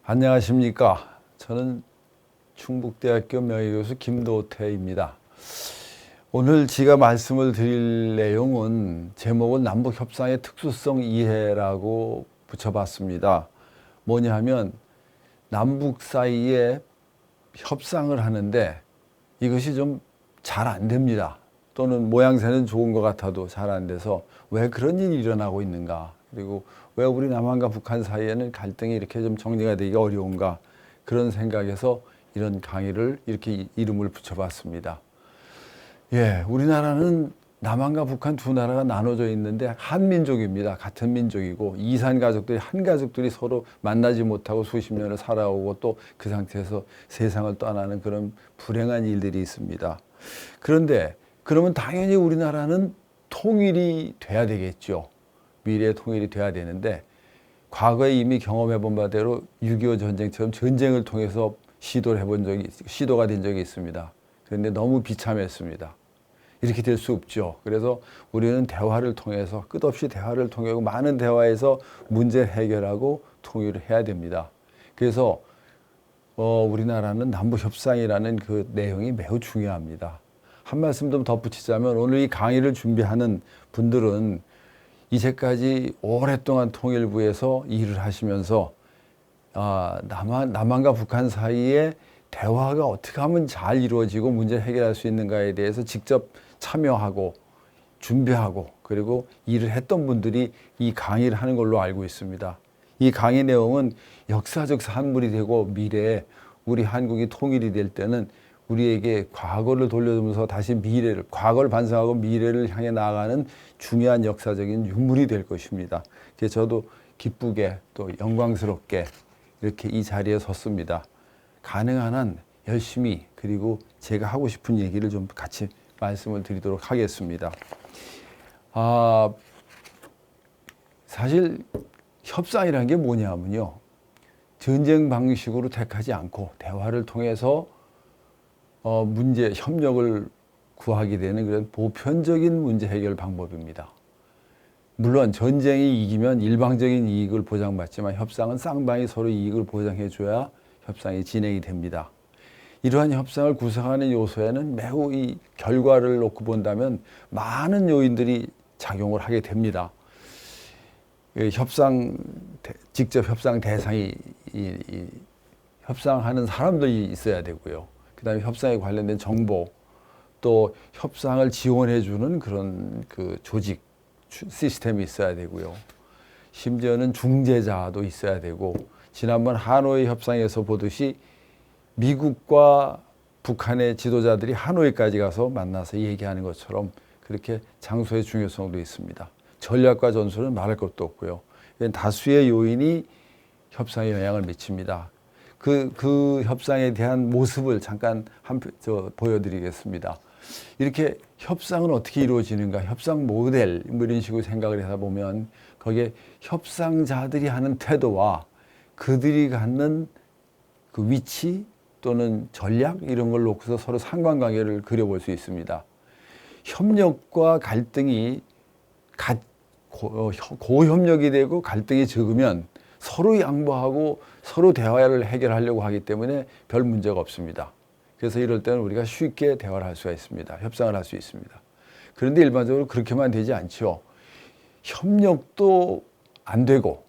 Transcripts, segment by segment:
안녕하십니까. 저는 충북대학교 명예교수 김도태입니다. 오늘 제가 말씀을 드릴 내용은 제목은 남북협상의 특수성 이해라고 붙여봤습니다. 뭐냐 하면 남북 사이에 협상을 하는데 이것이 좀 잘 안 됩니다. 또는 모양새는 좋은 것 같아도 잘 안 돼서 왜 그런 일이 일어나고 있는가, 그리고 왜 우리 남한과 북한 사이에는 갈등이 이렇게 좀 정리가 되기가 어려운가, 그런 생각에서 이런 강의를 이렇게 이름을 붙여봤습니다. 우리나라는 남한과 북한 두 나라가 나눠져 있는데 한민족입니다. 같은 민족이고 이산 가족들이 한 가족들이 서로 만나지 못하고 수십 년을 살아오고 또 그 상태에서 세상을 떠나는 그런 불행한 일들이 있습니다. 그런데 그러면 당연히 우리나라는 통일이 돼야 되겠죠. 미래의 통일이 돼야 되는데 과거에 이미 경험해 본 바대로 6.25 전쟁처럼 전쟁을 통해서 시도가 된 적이 있습니다. 그런데 너무 비참했습니다. 이렇게 될 수 없죠. 그래서 우리는 대화를 통해서 끝없이 대화를 통하고 많은 대화에서 문제를 해결하고 통일을 해야 됩니다. 그래서 우리나라는 남북협상이라는 그 내용이 매우 중요합니다. 한 말씀 좀 덧붙이자면 오늘 이 강의를 준비하는 분들은 이제까지 오랫동안 통일부에서 일을 하시면서 남한과 북한 사이에 대화가 어떻게 하면 잘 이루어지고 문제를 해결할 수 있는가에 대해서 직접 참여하고 준비하고 그리고 일을 했던 분들이 이 강의를 하는 걸로 알고 있습니다. 이 강의 내용은 역사적 산물이 되고 미래에 우리 한국이 통일이 될 때는 우리에게 과거를 돌려주면서 다시 과거를 반성하고 미래를 향해 나아가는 중요한 역사적인 유물이 될 것입니다. 그래서 저도 기쁘게 또 영광스럽게 이렇게 이 자리에 섰습니다. 가능한 한 열심히 그리고 제가 하고 싶은 얘기를 좀 같이 말씀을 드리도록 하겠습니다. 사실 협상이라는 게 뭐냐면요, 전쟁 방식으로 택하지 않고 대화를 통해서 협력을 구하게 되는 그런 보편적인 문제 해결 방법입니다. 물론 전쟁이 이기면 일방적인 이익을 보장받지만 협상은 쌍방이 서로 이익을 보장해줘야 협상이 진행이 됩니다. 이러한 협상을 구성하는 요소에는 매우 이 결과를 놓고 본다면 많은 요인들이 작용을 하게 됩니다. 직접 협상 대상이 협상하는 사람들이 있어야 되고요. 그다음에 협상에 관련된 정보, 또 협상을 지원해주는 그런 그 조직, 시스템이 있어야 되고요. 심지어는 중재자도 있어야 되고, 지난번 하노이 협상에서 보듯이 미국과 북한의 지도자들이 하노이까지 가서 만나서 얘기하는 것처럼 그렇게 장소의 중요성도 있습니다. 전략과 전술은 말할 것도 없고요. 다수의 요인이 협상에 영향을 미칩니다. 그 협상에 대한 모습을 잠깐 보여드리겠습니다. 이렇게 협상은 어떻게 이루어지는가, 협상 모델 뭐 이런 식으로 생각을 해서 보면 거기에 협상자들이 하는 태도와 그들이 갖는 그 위치 또는 전략 이런 걸 놓고서 서로 상관관계를 그려볼 수 있습니다. 협력과 갈등이 고협력이 되고 갈등이 적으면 서로 양보하고 서로 대화를 해결하려고 하기 때문에 별 문제가 없습니다. 그래서 이럴 때는 우리가 쉽게 대화를 할 수가 있습니다. 협상을 할 수 있습니다. 그런데 일반적으로 그렇게만 되지 않죠. 협력도 안 되고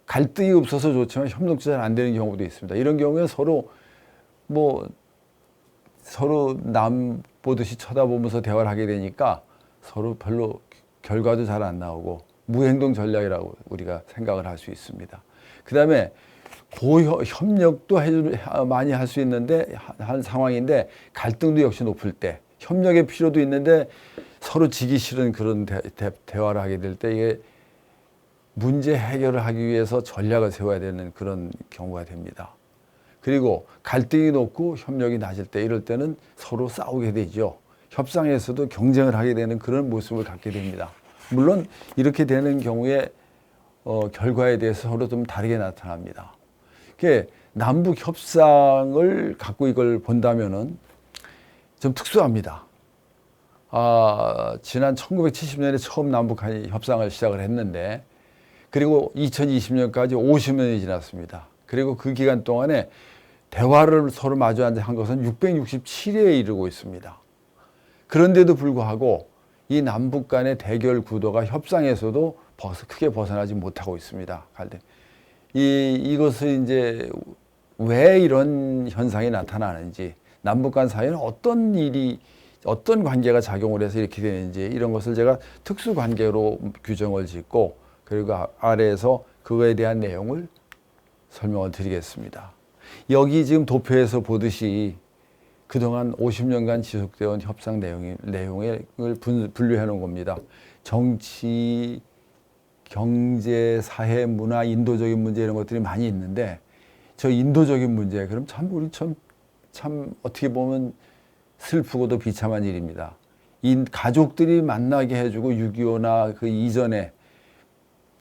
갈등이 없어서 좋지만 협력도 잘 안 되는 경우도 있습니다. 이런 경우에 서로 남 보듯이 쳐다보면서 대화를 하게 되니까 서로 별로 결과도 잘 안 나오고 무행동 전략이라고 우리가 생각을 할 수 있습니다. 그 다음에 협력도 많이 할 수 있는데 한 상황인데 갈등도 역시 높을 때 협력의 필요도 있는데 서로 지기 싫은 그런 대화를 하게 될 때 이게 문제 해결을 하기 위해서 전략을 세워야 되는 그런 경우가 됩니다. 그리고 갈등이 높고 협력이 낮을 때 이럴 때는 서로 싸우게 되죠. 협상에서도 경쟁을 하게 되는 그런 모습을 갖게 됩니다. 물론 이렇게 되는 경우에 결과에 대해서 서로 좀 다르게 나타납니다. 남북 협상을 갖고 이걸 본다면은 좀 특수합니다. 지난 1970년에 처음 남북한이 협상을 시작을 했는데 그리고 2020년까지 50년이 지났습니다. 그리고 그 기간 동안에 대화를 서로 마주 앉아 한 것은 667회에 이르고 있습니다. 그런데도 불구하고 이 남북 간의 대결 구도가 협상에서도 크게 벗어나지 못하고 있습니다. 이것을 이제 왜 이런 현상이 나타나는지, 남북 간 사이에는 어떤 관계가 작용을 해서 이렇게 되는지, 이런 것을 제가 특수 관계로 규정을 짓고, 그리고 아래에서 그거에 대한 내용을 설명을 드리겠습니다. 여기 지금 도표에서 보듯이 그동안 50년간 지속되어 온 협상 내용을 분류해 놓은 겁니다. 정치, 경제, 사회, 문화, 인도적인 문제 이런 것들이 많이 있는데, 저 인도적인 문제, 그럼 우리 참 어떻게 보면 슬프고도 비참한 일입니다. 이 가족들이 만나게 해주고 6.25나 그 이전에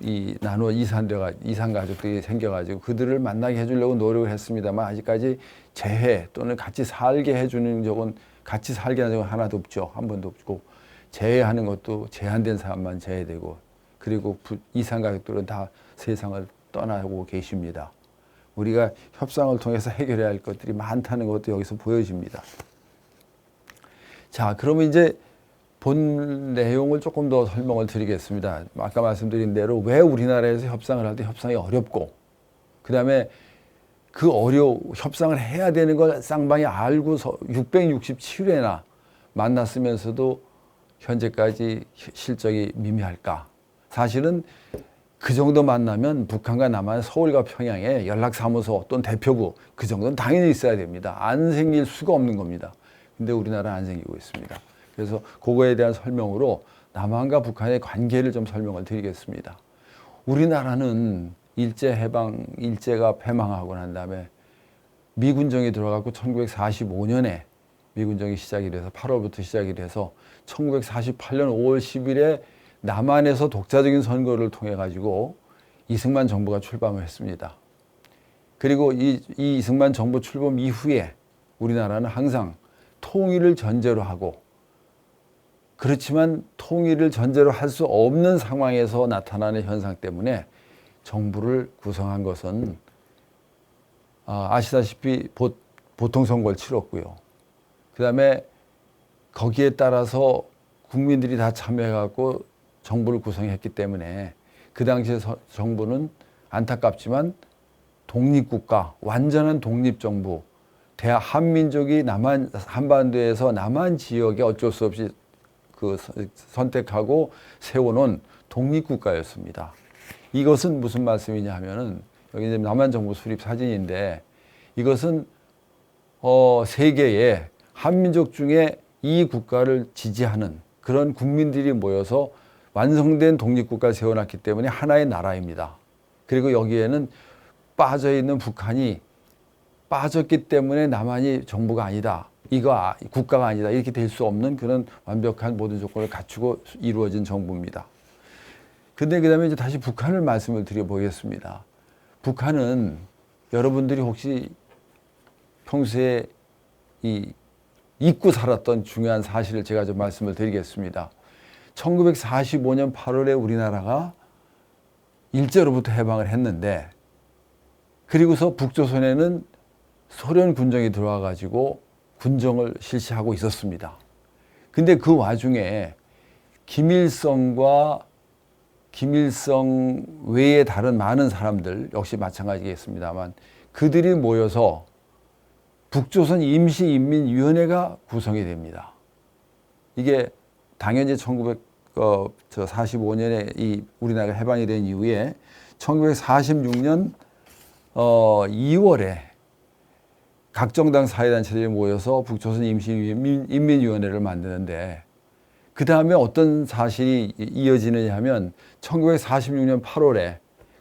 이산 가족들이 생겨가지고 그들을 만나게 해주려고 노력을 했습니다만, 아직까지 재회 또는 같이 살게 해주는 적은, 같이 살게 하는 적은 하나도 없죠. 한 번도 없고, 재회하는 것도 제한된 사람만 재회되고, 그리고 이산 가족들은 다 세상을 떠나고 계십니다. 우리가 협상을 통해서 해결해야 할 것들이 많다는 것도 여기서 보여집니다. 자, 그러면 이제 본 내용을 조금 더 설명을 드리겠습니다. 아까 말씀드린 대로 왜 우리나라에서 협상을 할 때 협상이 어렵고, 그 다음에 협상을 해야 되는 걸 쌍방이 알고서 667회나 만났으면서도 현재까지 실적이 미미할까? 사실은 그 정도 만나면 북한과 남한, 서울과 평양에 연락사무소 또는 대표부, 그 정도는 당연히 있어야 됩니다. 안 생길 수가 없는 겁니다. 근데 우리나라는 안 생기고 있습니다. 그래서 그거에 대한 설명으로 남한과 북한의 관계를 좀 설명을 드리겠습니다. 우리나라는 일제가 패망하고 난 다음에 미군정이 들어가고 1945년에 미군정이 시작이 돼서 8월부터 시작이 돼서 1948년 5월 10일에 남한에서 독자적인 선거를 통해 가지고 이승만 정부가 출범을 했습니다. 그리고 이 이승만 정부 출범 이후에 우리나라는 항상 통일을 전제로 하고, 그렇지만 통일을 전제로 할 수 없는 상황에서 나타나는 현상 때문에 정부를 구성한 것은 아시다시피 보통 선거를 치렀고요. 그 다음에 거기에 따라서 국민들이 다 참여해갖고 정부를 구성했기 때문에 그 당시에 정부는 안타깝지만 독립국가, 완전한 독립정부, 한민족이 한반도에서 남한 지역에 어쩔 수 없이 선택하고 세워놓은 독립국가였습니다. 이것은 무슨 말씀이냐 하면은, 여기 이제 남한 정부 수립 사진인데, 이것은 세계에 한민족 중에 이 국가를 지지하는 그런 국민들이 모여서 완성된 독립국가를 세워놨기 때문에 하나의 나라입니다. 그리고 여기에는 빠져있는 북한이 빠졌기 때문에 남한이 정부가 아니다, 이거 국가가 아니다, 이렇게 될 수 없는 그런 완벽한 모든 조건을 갖추고 이루어진 정부입니다. 근데 그 다음에 이제 다시 북한을 말씀을 드려보겠습니다. 북한은 여러분들이 혹시 평소에 잊고 살았던 중요한 사실을 제가 좀 말씀을 드리겠습니다. 1945년 8월에 우리나라가 일제로부터 해방을 했는데, 그리고서 북조선에는 소련 군정이 들어와 가지고 군정을 실시하고 있었습니다. 근데 그 와중에 김일성 외에 다른 많은 사람들 역시 마찬가지겠습니다만, 그들이 모여서 북조선 임시인민위원회가 구성이 됩니다. 이게 당연히 1945년에 우리나라가 해방이 된 이후에 1946년 2월에 각 정당 사회단체들이 모여서 북조선 임시인민위원회를 만드는데, 그 다음에 어떤 사실이 이어지느냐 하면 1946년 8월에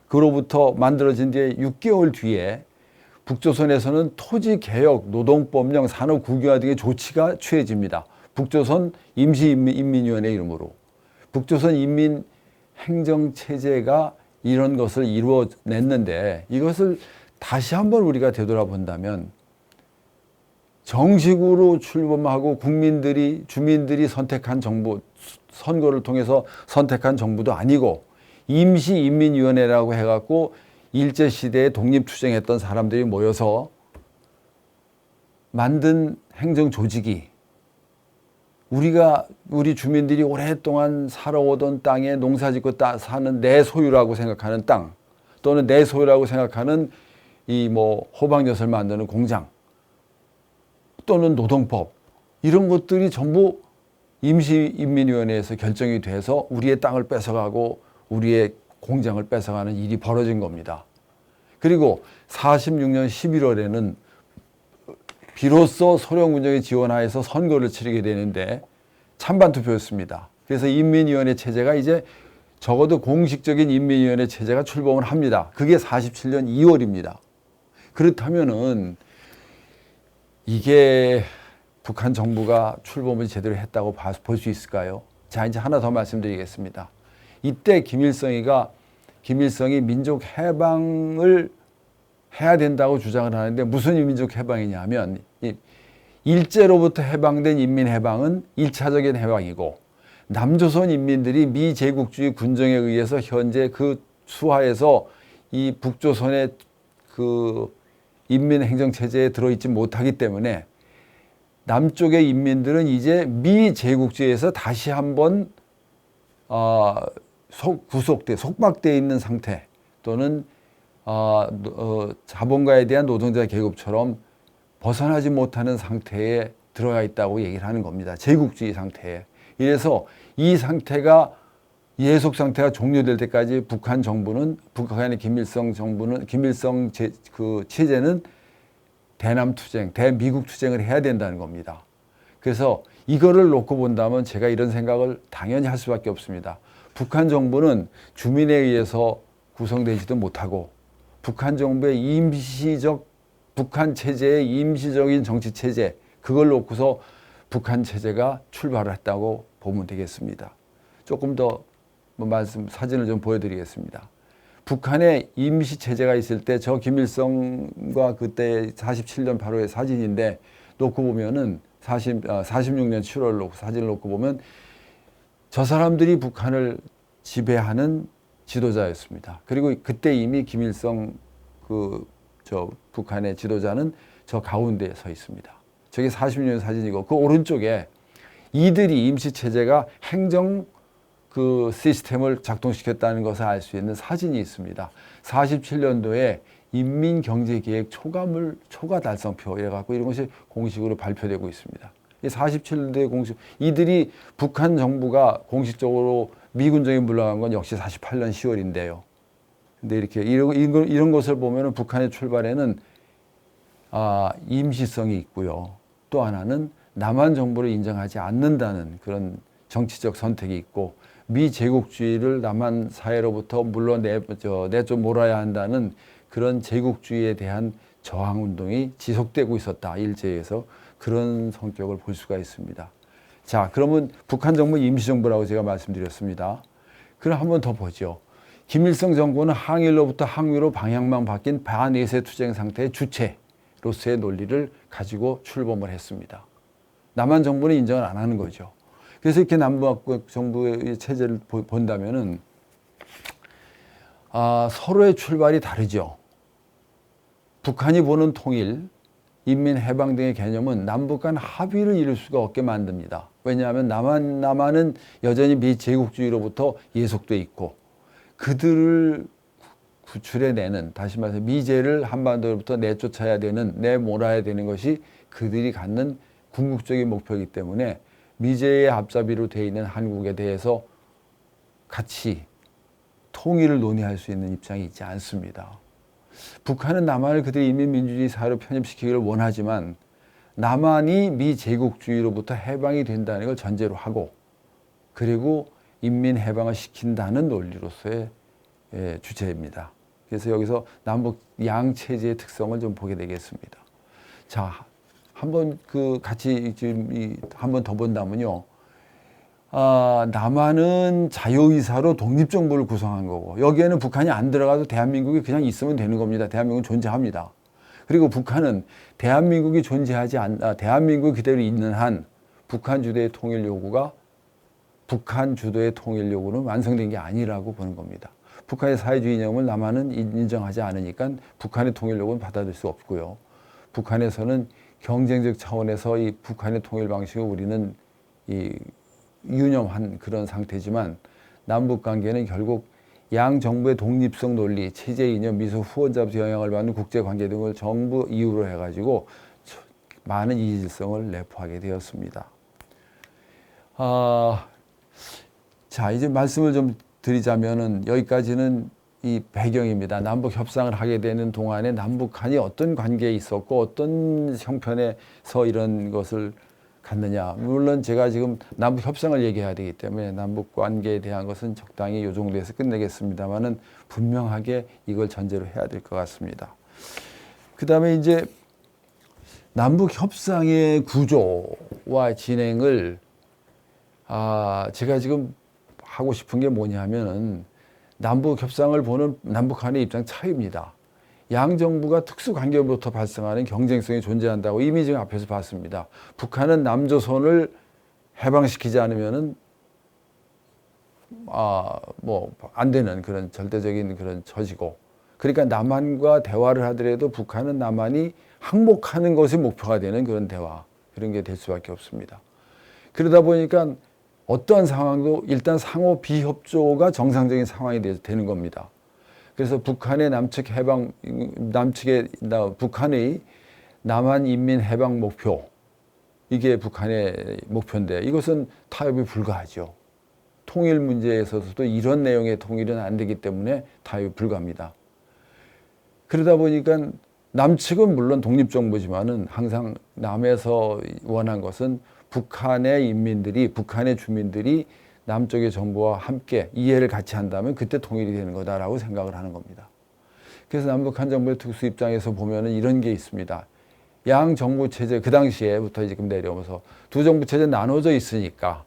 그로부터 만들어진 뒤에 6개월 뒤에 북조선에서는 토지개혁, 노동법령, 산업국유화 등의 조치가 취해집니다. 북조선 임시인민위원회 이름으로. 북조선 인민행정체제가 이런 것을 이루어냈는데, 이것을 다시 한번 우리가 되돌아본다면 정식으로 출범하고 주민들이 선택한 정부, 선거를 통해서 선택한 정부도 아니고 임시인민위원회라고 해갖고 일제시대에 독립투쟁했던 사람들이 모여서 만든 행정조직이 우리 주민들이 오랫동안 살아오던 땅에 농사짓고 사는 내 소유라고 생각하는 땅, 또는 내 소유라고 생각하는 이 뭐 호박엿을 만드는 공장, 또는 노동법, 이런 것들이 전부 임시인민위원회에서 결정이 돼서 우리의 땅을 뺏어가고 우리의 공장을 뺏어가는 일이 벌어진 겁니다. 그리고 46년 11월에는 비로소 소련군정의 지원하에서 선거를 치르게 되는데 찬반 투표였습니다. 그래서 인민위원회 체제가 이제 적어도 공식적인 인민위원회 체제가 출범을 합니다. 그게 47년 2월입니다. 그렇다면은 이게 북한 정부가 출범을 제대로 했다고 볼 수 있을까요? 자, 이제 하나 더 말씀드리겠습니다. 이때 김일성이 민족 해방을 해야 된다고 주장을 하는데 무슨 민족 해방이냐면 일제로부터 해방된 인민해방은 1차적인 해방이고 남조선 인민들이 미제국주의 군정에 의해서 현재 그 수하에서 이 북조선의 그 인민행정체제에 들어있지 못하기 때문에 남쪽의 인민들은 이제 미제국주의에서 다시 한번 속박되어 있는 상태 또는 자본가에 대한 노동자 계급처럼 벗어나지 못하는 상태에 들어가 있다고 얘기를 하는 겁니다. 제국주의 상태에. 이래서 이 상태가 예속 상태가 종료될 때까지 북한의 김일성 체제는 대남 투쟁, 대미국 투쟁을 해야 된다는 겁니다. 그래서 이거를 놓고 본다면 제가 이런 생각을 당연히 할 수밖에 없습니다. 북한 정부는 주민에 의해서 구성되지도 못하고 북한 정부의 북한 체제의 임시적인 정치 체제, 그걸 놓고서 북한 체제가 출발을 했다고 보면 되겠습니다. 조금 더 사진을 좀 보여드리겠습니다. 북한의 임시 체제가 있을 때 저 김일성과 그때 47년 8월의 사진인데 놓고 보면은 46년 7월 놓고 사진을 놓고 보면 저 사람들이 북한을 지배하는 지도자였습니다. 그리고 그때 이미 김일성 북한의 지도자는 저 가운데에 서 있습니다. 저게 40년 사진이고 그 오른쪽에 이들이 임시 체제가 행정 시스템을 작동시켰다는 것을 알 수 있는 사진이 있습니다. 47년도에 인민경제계획 초과 달성표 이래갖고 이런 것이 공식으로 발표되고 있습니다. 47년도에 이들이 북한 정부가 공식적으로 미군정에 물러간 건 역시 48년 10월인데요. 근데 이렇게 이런 것을 보면은 북한의 출발에는 임시성이 있고요. 또 하나는 남한 정부를 인정하지 않는다는 그런 정치적 선택이 있고 미제국주의를 남한 사회로부터 내쫓 몰아야 한다는 그런 제국주의에 대한 저항운동이 지속되고 있었다. 일제에서 그런 성격을 볼 수가 있습니다. 자, 그러면 북한 정부 임시정부라고 제가 말씀드렸습니다. 그럼 한 번 더 보죠. 김일성 정부는 항일로부터 항위로 방향만 바뀐 반외세 투쟁 상태의 주체로서의 논리를 가지고 출범을 했습니다. 남한 정부는 인정을 안 하는 거죠. 그래서 이렇게 남북 정부의 체제를 본다면은 서로의 출발이 다르죠. 북한이 보는 통일, 인민해방 등의 개념은 남북 간 합의를 이룰 수가 없게 만듭니다. 왜냐하면 남한은 여전히 미제국주의로부터 예속돼 있고 그들을 구출해내는, 다시 말해서 미제를 한반도로부터 내쫓아야 되는, 내몰아야 되는 것이 그들이 갖는 궁극적인 목표이기 때문에 미제의 앞잡이로 되어 있는 한국에 대해서 같이 통일을 논의할 수 있는 입장이 있지 않습니다. 북한은 남한을 그들의 인민민주주의 사회로 편입시키기를 원하지만 남한이 미제국주의로부터 해방이 된다는 걸 전제로 하고 그리고 인민해방을 시킨다는 논리로서의 주체입니다. 그래서 여기서 남북 양체제의 특성을 좀 보게 되겠습니다. 자, 한번 같이 한 번 더 본다면요. 남한은 자유의사로 독립정부를 구성한 거고 여기에는 북한이 안 들어가도 대한민국이 그냥 있으면 되는 겁니다. 대한민국은 존재합니다. 그리고 북한은 대한민국이 대한민국이 그대로 있는 한 북한 주도의 통일 요구는 완성된 게 아니라고 보는 겁니다. 북한의 사회주의 이념을 남한은 인정하지 않으니까 북한의 통일 요구는 받아들일 수 없고요. 북한에서는 경쟁적 차원에서 이 북한의 통일 방식을 우리는 유념한 그런 상태지만 남북 관계는 결국 양 정부의 독립성 논리, 체제 이념, 미소 후원자부터 영향을 받는 국제 관계 등을 전부 이유로 해가지고 많은 이질성을 내포하게 되었습니다. 자, 이제 말씀을 좀 드리자면은 여기까지는 이 배경입니다. 남북 협상을 하게 되는 동안에 남북한이 어떤 관계에 있었고 어떤 형편에서 이런 것을 갖느냐. 물론 제가 지금 남북 협상을 얘기해야 되기 때문에 남북 관계에 대한 것은 적당히 이 정도에서 끝내겠습니다만은 분명하게 이걸 전제로 해야 될 것 같습니다. 그 다음에 이제 남북 협상의 구조와 진행을 제가 지금 하고 싶은 게 뭐냐면은 남북 협상을 보는 남북한의 입장 차이입니다. 양 정부가 특수관계로부터 발생하는 경쟁성이 존재한다고 이미 지금 앞에서 봤습니다. 북한은 남조선을 해방시키지 않으면은 안 되는 그런 절대적인 그런 처지고, 그러니까 남한과 대화를 하더라도 북한은 남한이 항복하는 것이 목표가 되는 그런 대화, 그런 게 될 수밖에 없습니다. 그러다 보니까 어떠한 상황도 일단 상호 비협조가 정상적인 상황이 되는 겁니다. 그래서 북한의 북한의 남한 인민 해방 목표, 이게 북한의 목표인데 이것은 타협이 불가하죠. 통일 문제에 있어서도 이런 내용의 통일은 안 되기 때문에 타협이 불가합니다. 그러다 보니까 남측은 물론 독립정부지만은 항상 남에서 원한 것은 북한의 인민들이, 북한의 주민들이 남쪽의 정부와 함께 이해를 같이 한다면 그때 통일이 되는 거다라고 생각을 하는 겁니다. 그래서 남북한 정부의 특수 입장에서 보면은 이런 게 있습니다. 양 정부 체제, 그 당시에부터 지금 내려오면서 두 정부 체제 나눠져 있으니까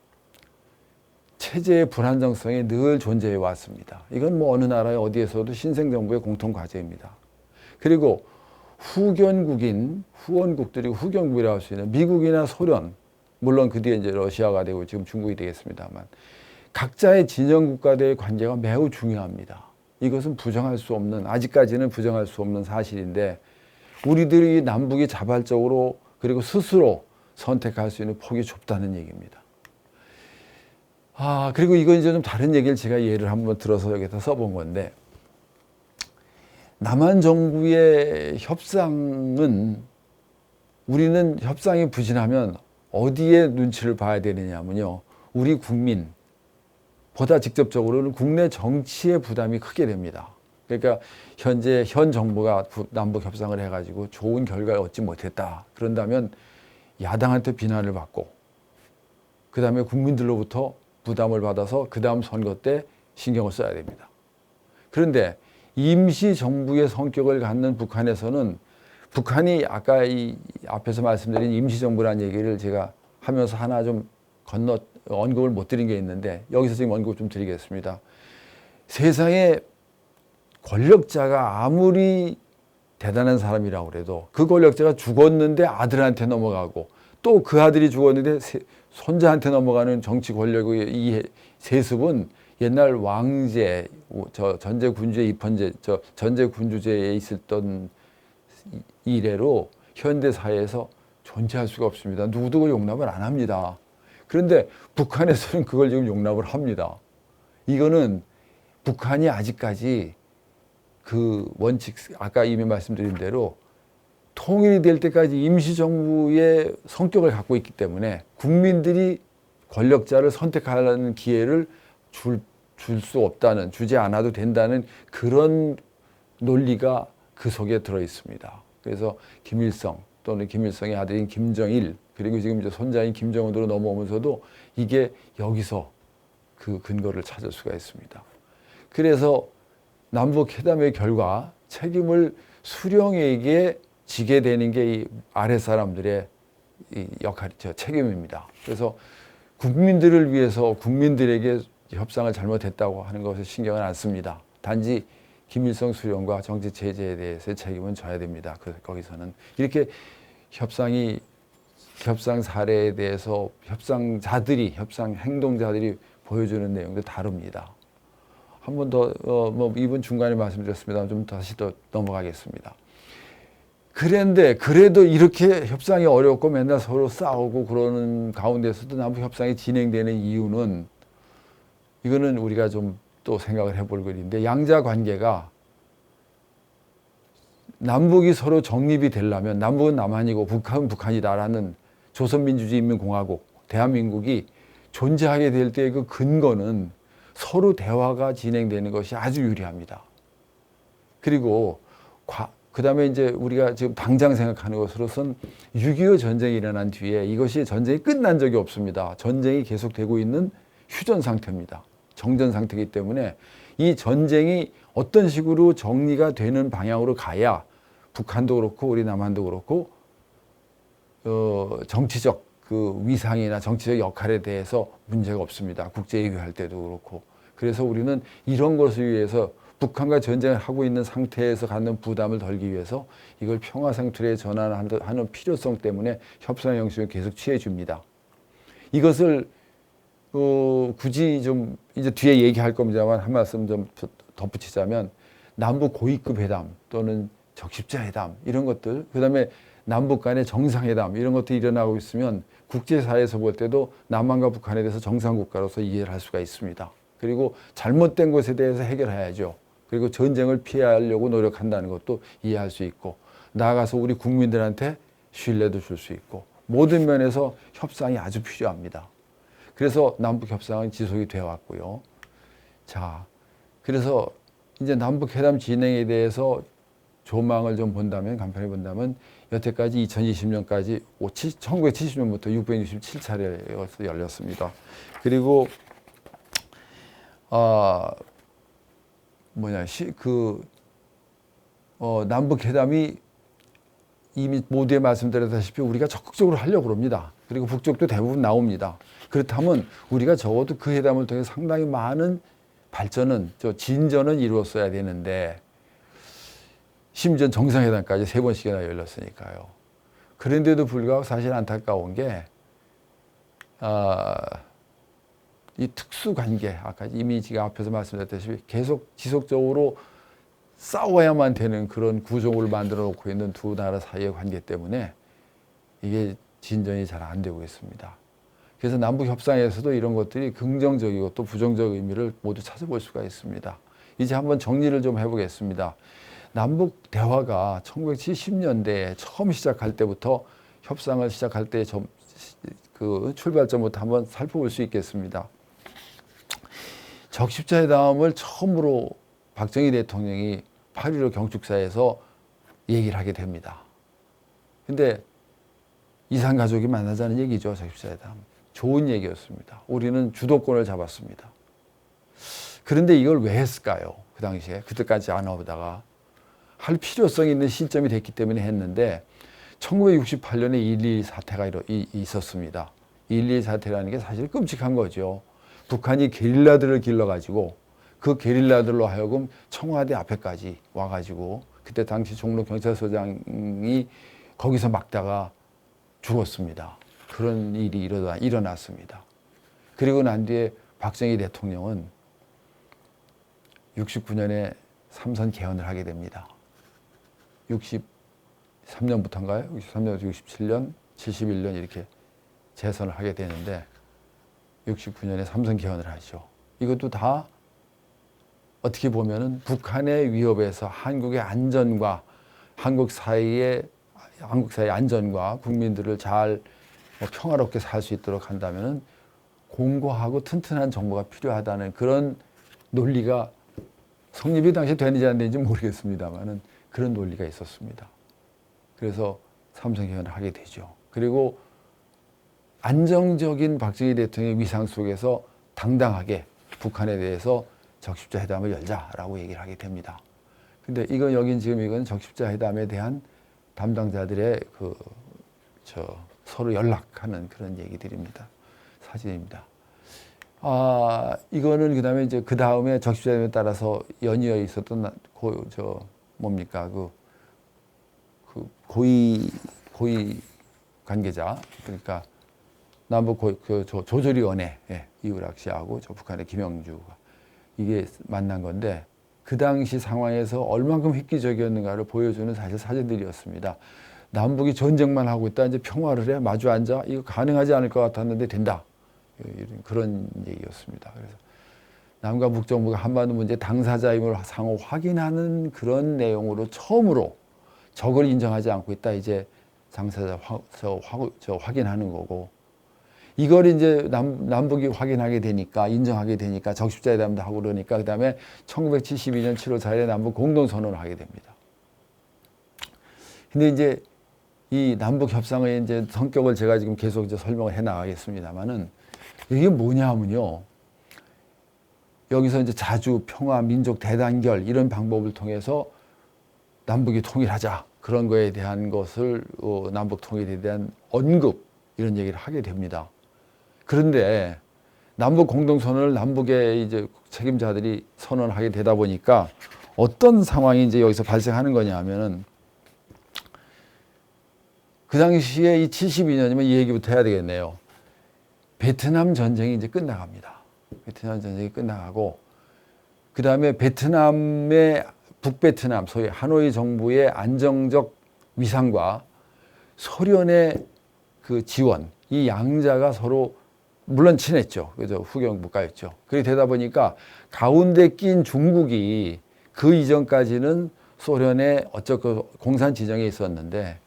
체제의 불안정성이 늘 존재해 왔습니다. 이건 뭐 어느 나라의 어디에서도 신생 정부의 공통 과제입니다. 그리고 후원국들이 후견국이라고 할 수 있는 미국이나 소련, 물론 그 뒤에 이제 러시아가 되고 지금 중국이 되겠습니다만, 각자의 진영 국가들의 관계가 매우 중요합니다. 이것은 부정할 수 없는, 아직까지는 부정할 수 없는 사실인데, 우리들이 남북이 자발적으로 그리고 스스로 선택할 수 있는 폭이 좁다는 얘기입니다. 그리고 이건 이제 좀 다른 얘기를 제가 예를 한번 들어서 여기다 써본 건데, 남한 정부의 협상은, 우리는 협상이 부진하면 어디에 눈치를 봐야 되느냐면요, 우리 국민 보다 직접적으로는 국내 정치의 부담이 크게 됩니다. 그러니까 현 정부가 남북 협상을 해가지고 좋은 결과를 얻지 못했다 그런다면 야당한테 비난을 받고, 그 다음에 국민들로부터 부담을 받아서 그 다음 선거 때 신경을 써야 됩니다. 그런데 임시정부의 성격을 갖는 북한에서는, 북한이 아까 이 앞에서 말씀드린 임시정부라는 얘기를 제가 하면서 하나 좀 언급을 못 드린 게 있는데, 여기서 지금 언급을 좀 드리겠습니다. 세상에 권력자가 아무리 대단한 사람이라고 그래도 그 권력자가 죽었는데 아들한테 넘어가고, 또 그 아들이 죽었는데 손자한테 넘어가는 정치 권력의 이 세습은 옛날 왕제, 전제군주제 입헌제, 전제군주제에 있었던 이래로 현대 사회에서 존재할 수가 없습니다. 누구도 용납을 안 합니다. 그런데 북한에서는 그걸 지금 용납을 합니다. 이거는 북한이 아직까지 그 원칙, 아까 이미 말씀드린 대로 통일이 될 때까지 임시정부의 성격을 갖고 있기 때문에 국민들이 권력자를 선택하는 기회를 줄 수 없다는, 주지 않아도 된다는 그런 논리가 그 속에 들어 있습니다. 그래서 김일성 또는 김일성의 아들인 김정일, 그리고 지금 이제 손자인 김정은으로 넘어오면서도 이게 여기서 그 근거를 찾을 수가 있습니다. 그래서 남북 회담의 결과 책임을 수령에게 지게 되는 게 이 아랫 사람들의 이 역할이죠. 책임입니다. 그래서 국민들을 위해서 국민들에게 협상을 잘못했다고 하는 것을 신경을 안 씁니다. 단지 김일성 수령과 정치 체제에 대해서 책임은 져야 됩니다. 거기서는 이렇게 협상 사례에 대해서 협상 행동자들이 보여주는 내용도 다릅니다. 한 번 더, 이번 중간에 말씀드렸습니다. 좀 다시 더 넘어가겠습니다. 그런데 그래도 이렇게 협상이 어렵고 맨날 서로 싸우고 그러는 가운데서도 남북 협상이 진행되는 이유는 이거는 우리가 좀 또 생각을 해볼 것인데 양자 관계가 남북이 서로 정립이 되려면 남북은 남한이고 북한은 북한이다라는 조선민주주의인민공화국 대한민국이 존재하게 될 때의 그 근거는 서로 대화가 진행되는 것이 아주 유리합니다. 그리고 그다음에 이제 우리가 지금 당장 생각하는 것으로선 6.25 전쟁이 일어난 뒤에 이것이 전쟁이 끝난 적이 없습니다. 전쟁이 계속되고 있는 휴전 상태입니다. 정전 상태이기 때문에 이 전쟁이 어떤 식으로 정리가 되는 방향으로 가야 북한도 그렇고 우리 남한도 그렇고 정치적 그 위상이나 정치적 역할에 대해서 문제가 없습니다. 국제회의 할 때도 그렇고. 그래서 우리는 이런 것을 위해서 북한과 전쟁을 하고 있는 상태에서 갖는 부담을 덜기 위해서 이걸 평화 상태로 전환하는 필요성 때문에 협상 형식을 계속 취해 줍니다. 이것을 굳이 좀 이제 뒤에 얘기할 겁니다만 한 말씀 좀 덧붙이자면 남북 고위급 회담 또는 적십자 회담 이런 것들 그다음에 남북 간의 정상회담 이런 것들이 일어나고 있으면 국제사회에서 볼 때도 남한과 북한에 대해서 정상국가로서 이해를 할 수가 있습니다. 그리고 잘못된 것에 대해서 해결해야죠. 그리고 전쟁을 피하려고 노력한다는 것도 이해할 수 있고 나아가서 우리 국민들한테 신뢰도 줄 수 있고 모든 면에서 협상이 아주 필요합니다. 그래서 남북 협상은 지속이 되어 왔고요. 자, 그래서 이제 남북 회담 진행에 대해서 조망을 좀 본다면 간편히 본다면 여태까지 2020년까지 1970년부터 667차례 열렸습니다. 그리고 남북 회담이 이미 모두에 말씀드렸다시피 우리가 적극적으로 하려고 합니다. 그리고 북쪽도 대부분 나옵니다. 그렇다면 우리가 적어도 그 회담을 통해 상당히 많은 발전은 진전은 이루었어야 되는데 심지어 정상회담까지 3번씩이나 열렸으니까요. 그런데도 불구하고 사실 안타까운 게 이 특수관계 아까 이미 제가 앞에서 말씀드렸다시피 계속 지속적으로 싸워야만 되는 그런 구조를 만들어 놓고 있는 두 나라 사이의 관계 때문에 이게 진전이 잘 안 되고 있습니다. 그래서 남북 협상에서도 이런 것들이 긍정적이고 또 부정적 의미를 모두 찾아볼 수가 있습니다. 이제 한번 정리를 좀 해보겠습니다. 남북 대화가 1970년대에 처음 시작할 때부터 협상을 시작할 때 그 출발점부터 한번 살펴볼 수 있겠습니다. 적십자 회담을 처음으로 박정희 대통령이 8.15 경축사에서 얘기를 하게 됩니다. 근데 이산가족이 만나자는 얘기죠. 적십자 회담. 좋은 얘기였습니다. 우리는 주도권을 잡았습니다. 그런데 이걸 왜 했을까요? 그 당시에. 그때까지 안 해보다가. 할 필요성이 있는 시점이 됐기 때문에 했는데 1968년에 1.22 사태가 있었습니다. 1.22 사태라는 게 사실 끔찍한 거죠. 북한이 게릴라들을 길러가지고 그 게릴라들로 하여금 청와대 앞에까지 와가지고 그때 당시 종로 경찰서장이 거기서 막다가 죽었습니다. 그런 일이 일어났습니다. 그리고 난 뒤에 박정희 대통령은 69년에 삼선 개헌을 하게 됩니다. 63년부터인가요? 63년에서 67년, 71년 이렇게 재선을 하게 되는데 69년에 삼선 개헌을 하죠. 이것도 다 어떻게 보면은 북한의 위협에서 한국의 안전과 한국 사회의 안전과 국민들을 잘 평화롭게 살 수 있도록 한다면은 공고하고 튼튼한 정보가 필요하다는 그런 논리가 성립이 당시에 되는지 안 되는지 모르겠습니다만은 그런 논리가 있었습니다. 그래서 삼선 개헌을 하게 되죠. 그리고 안정적인 박정희 대통령의 위상 속에서 당당하게 북한에 대해서 적십자 회담을 열자라고 얘기를 하게 됩니다. 근데 이건 적십자 회담에 대한 담당자들의 서로 연락하는 그런 얘기들입니다. 사진입니다. 이거는 그다음에 이제 그 다음에 적십자 회담에 따라서 연이어 있었던 고위 관계자 그러니까 남북 조조리원회 이우락 씨하고 저 북한의 김영주가 이게 만난 건데 그 당시 상황에서 얼만큼 획기적이었는가를 보여주는 사실 사진들이었습니다. 남북이 전쟁만 하고 있다 이제 평화를 해 마주 앉아 이거 가능하지 않을 것 같았는데 된다. 이런 그런 얘기였습니다. 그래서 남과 북정부가 한반도 문제 당사자임을 상호 확인하는 그런 내용으로 처음으로 적을 인정하지 않고 있다. 이제 당사자 확인하는 거고 이걸 이제 남북이 확인하게 되니까 인정하게 되니까 적십자회담도 하고 그러니까 그다음에 1972년 7월 4일에 남북 공동선언을 하게 됩니다. 근데 이제 이 남북 협상의 이제 성격을 제가 지금 계속 이제 설명을 해 나가겠습니다만은 이게 뭐냐 하면요. 여기서 이제 자주 평화, 민족 대단결 이런 방법을 통해서 남북이 통일하자 그런 거에 대한 것을 남북 통일에 대한 언급 이런 얘기를 하게 됩니다. 그런데 남북 공동선언을 남북의 이제 책임자들이 선언하게 되다 보니까 어떤 상황이 이제 여기서 발생하는 거냐 하면은 그 당시에 이 72년이면 이 얘기부터 해야 되겠네요. 베트남 전쟁이 이제 끝나갑니다. 베트남 전쟁이 끝나가고 그 다음에 베트남의 북베트남 소위 하노이 정부의 안정적 위상과 소련의 그 지원 이 양자가 서로 물론 친했죠. 그래서 후경 국가였죠. 그렇게 되다 보니까 가운데 낀 중국이 그 이전까지는 소련의 어쩌고 공산 지정에 있었는데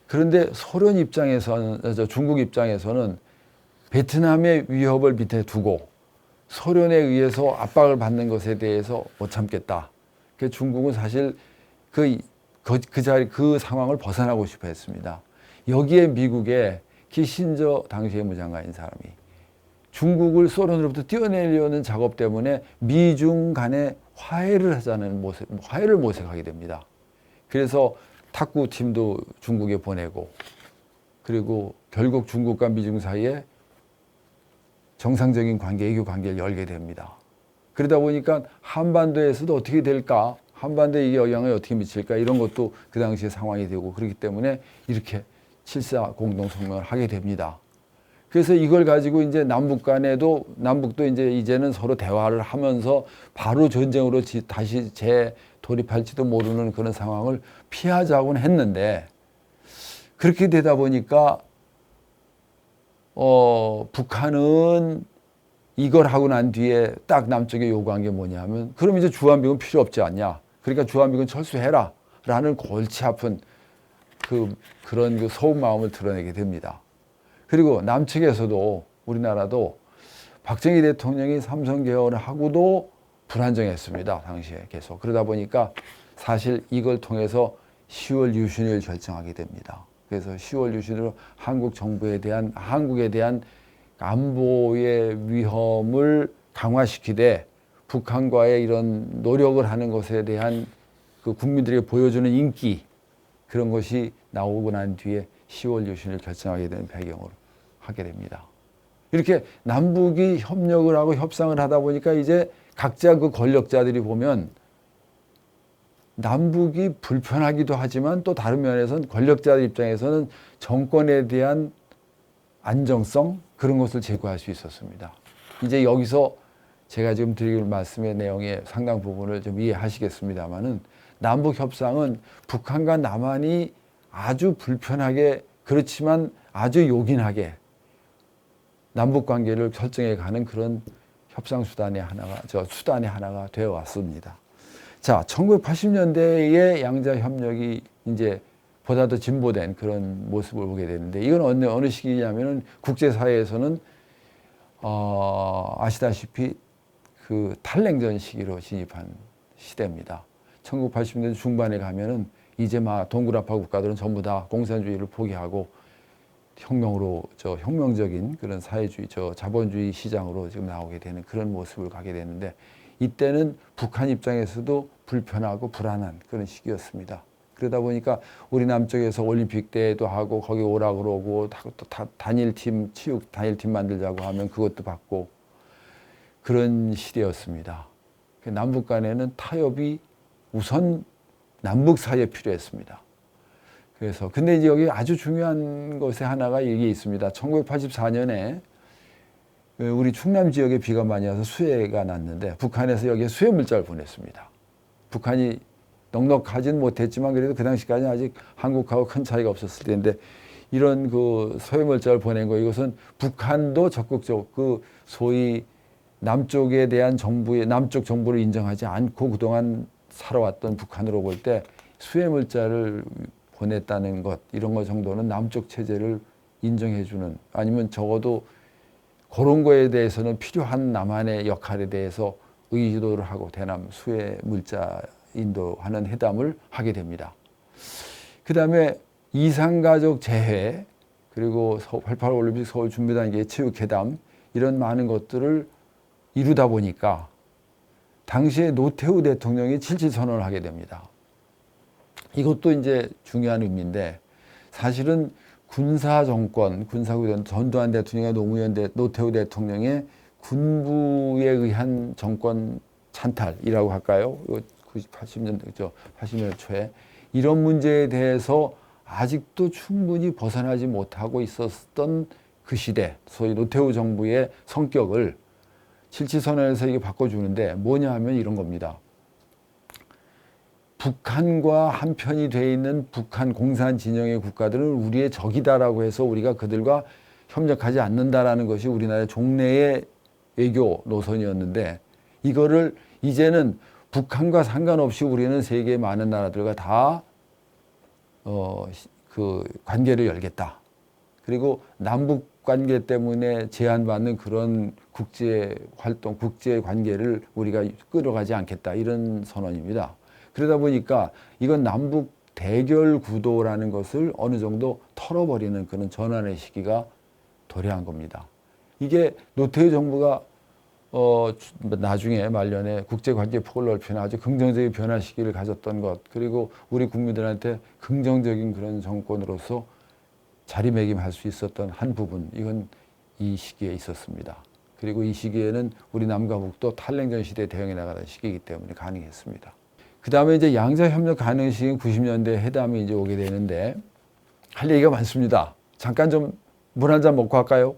그런데 소련 입장에서는 중국 입장에서는 베트남의 위협을 밑에 두고 소련에 의해서 압박을 받는 것에 대해서 못 참겠다. 그 중국은 사실 그 자리 그 상황을 벗어나고 싶어 했습니다. 여기에 미국의 키신저 당시의 무장관인 사람이 중국을 소련으로부터 떼어내려는 작업 때문에 미중 간에 화해를 모색하게 됩니다. 그래서 탁구 팀도 중국에 보내고 그리고 결국 중국과 미중 사이에 정상적인 관계, 외교 관계를 열게 됩니다. 그러다 보니까 한반도에서도 어떻게 될까? 한반도에 이게 영향을 어떻게 미칠까? 이런 것도 그 당시에 상황이 되고 그렇기 때문에 이렇게 7.4 공동성명을 하게 됩니다. 그래서 이걸 가지고 이제 남북도 이제는 서로 대화를 하면서 바로 전쟁으로 다시 재돌입할지도 모르는 그런 상황을 피하자고는 했는데 그렇게 되다 보니까 북한은 이걸 하고 난 뒤에 딱 남쪽에 요구한 게 뭐냐면 그럼 이제 주한미군 필요 없지 않냐. 그러니까 주한미군 철수해라 라는 골치 아픈 그런 그 속마음을 드러내게 됩니다. 그리고 남측에서도 우리나라도 박정희 대통령이 삼성 개헌을 하고도 불안정했습니다. 당시에 계속. 그러다 보니까 사실 이걸 통해서 10월 유신을 결정하게 됩니다. 그래서 10월 유신으로 한국에 대한 안보의 위험을 강화시키되 북한과의 이런 노력을 하는 것에 대한 그 국민들에게 보여주는 인기 그런 것이 나오고 난 뒤에 10월 유신을 결정하게 되는 배경으로 하게 됩니다. 이렇게 남북이 협력을 하고 협상을 하다 보니까 이제 각자 그 권력자들이 보면 남북이 불편하기도 하지만 또 다른 면에서는 권력자들 입장에서는 정권에 대한 안정성 그런 것을 제고할 수 있었습니다. 이제 여기서 제가 지금 드릴 말씀의 내용의 상당 부분을 좀 이해하시겠습니다만은 남북 협상은 북한과 남한이 아주 불편하게 그렇지만 아주 요긴하게 남북 관계를 설정해 가는 그런 협상 수단의 하나가 되어 왔습니다. 자, 1980년대의 양자 협력이 이제 보다 더 진보된 그런 모습을 보게 되는데 이건 어느 시기냐면은 국제사회에서는 아시다시피 그 탈냉전 시기로 진입한 시대입니다. 1980년대 중반에 가면은 이제 막 동구라파 국가들은 전부 다 공산주의를 포기하고 혁명적인 그런 사회주의, 자본주의 시장으로 지금 나오게 되는 그런 모습을 가게 되는데 이때는 북한 입장에서도 불편하고 불안한 그런 시기였습니다. 그러다 보니까 우리 남쪽에서 올림픽 대회도 하고 거기 오라 그러고 또 단일팀 만들자고 하면 그것도 받고 그런 시대였습니다. 남북 간에는 타협이 우선 남북 사이에 필요했습니다. 그래서 근데 이제 여기 아주 중요한 것에 하나가 이게 있습니다. 1984년에 우리 충남 지역에 비가 많이 와서 수해가 났는데 북한에서 여기에 수해 물자를 보냈습니다. 북한이 넉넉하진 못했지만 그래도 그 당시까지는 아직 한국하고 큰 차이가 없었을 때인데 이런 그 수해 물자를 보낸 거 이것은 북한도 적극적으로 그 소위 남쪽에 대한 정부의 남쪽 정부를 인정하지 않고 그동안 살아왔던 북한으로 볼 때 수해 물자를 보냈다는 것 이런 것 정도는 남쪽 체제를 인정해주는 아니면 적어도 그런 거에 대해서는 필요한 남한의 역할에 대해서 의지도를 하고 대남 수해 물자 인도하는 회담을 하게 됩니다. 그 다음에 이산가족 재회 그리고 88 올림픽 서울 준비단계 체육회담 이런 많은 것들을 이루다 보니까 당시에 노태우 대통령이 칠칠선언을 하게 됩니다. 이것도 이제 중요한 의미인데 사실은 군사정권, 군사구전 전두환 대통령과 노태우 대통령의 군부에 의한 정권 찬탈이라고 할까요? 80년대, 80년 초에 이런 문제에 대해서 아직도 충분히 벗어나지 못하고 있었던 그 시대, 소위 노태우 정부의 성격을 칠칠선언에서 이게 바꿔주는데 뭐냐 하면 이런 겁니다. 북한과 한편이 돼 있는 북한 공산 진영의 국가들은 우리의 적이다라고 해서 우리가 그들과 협력하지 않는다라는 것이 우리나라의 종래의 외교 노선이었는데 이거를 이제는 북한과 상관없이 우리는 세계의 많은 나라들과 다 그 관계를 열겠다. 그리고 남북 관계 때문에 제한받는 그런 국제 활동, 국제 관계를 우리가 끌어가지 않겠다. 이런 선언입니다. 그러다 보니까 이건 남북 대결 구도라는 것을 어느 정도 털어버리는 그런 전환의 시기가 도래한 겁니다. 이게 노태우 정부가 나중에 말년에 국제관계 폭을 넓히는 아주 긍정적인 변화 시기를 가졌던 것 그리고 우리 국민들한테 긍정적인 그런 정권으로서 자리매김할 수 있었던 한 부분 이건 이 시기에 있었습니다. 그리고 이 시기에는 우리 남과 북도 탈냉전 시대에 대응해 나가던 시기이기 때문에 가능했습니다. 그 다음에 이제 양자협력 가능 시기인 90년대 회담이 이제 오게 되는데 할 얘기가 많습니다. 잠깐 좀 물 한 잔 먹고 할까요?